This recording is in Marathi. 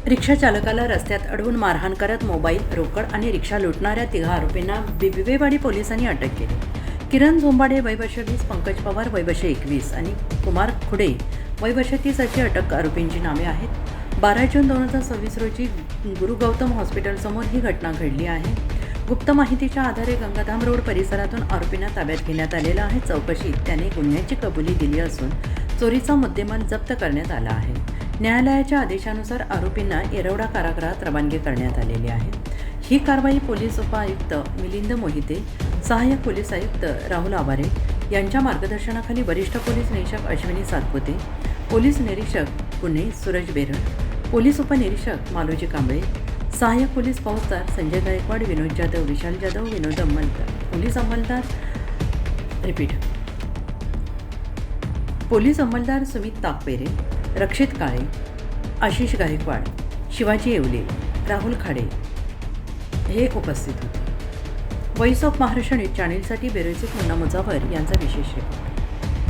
रिक्षा चालकाला रस्त्यात अडवून मारहाण करत मोबाईल, रोकड आणि रिक्षा लुटणाऱ्या 3 आरोपींना बिबवेवाडी पोलिसांनी अटक केली. किरण झोंबाडे वय वर्ष 20, पंकज पवार वय वर्ष 21 आणि कुमार खुडे वय वर्ष 30 अशी अटक आरोपींची नावे आहेत. 12 जून 2026 रोजी गुरु गौतम हॉस्पिटलसमोर ही घटना घडली आहे. गुप्त माहितीच्या आधारे गंगाधाम रोड परिसरातून आरोपींना ताब्यात घेण्यात आलेलं आहे. चौकशीत त्याने गुन्ह्याची कबुली दिली असून चोरीचा मुद्देमाल जप्त करण्यात आला आहे. न्यायालयाच्या आदेशानुसार आरोपींना येरवडा कारागृहात रवानगी करण्यात आलेली आहे. ही कारवाई पोलीस उपआयुक्त मिलिंद मोहिते, सहाय्यक पोलीस आयुक्त राहुल आवारे यांच्या मार्गदर्शनाखाली वरिष्ठ पोलीस निरीक्षक अश्विनी सातपुते, पोलीस निरीक्षक गुन्हे सूरज बेरड, पोलीस उपनिरीक्षक मालोजी कांबळे, सहाय्यक पोलीस फौजदार संजय गायकवाड, विनोद जाधव, विशाल जाधव, विनोद अंमलदार, पोलीस अंमलदार सुमित ताकपेरे, रक्षित काळे, आशिष गायकवाड, शिवाजी येवले, राहुल खाडे हे उपस्थित होते. व्हॉइस ऑफ महाराष्ट्र न्यूज चॅनेलसाठी बेरोजिक मुन्ना मुजावर यांचा विशेष रिपोर्ट.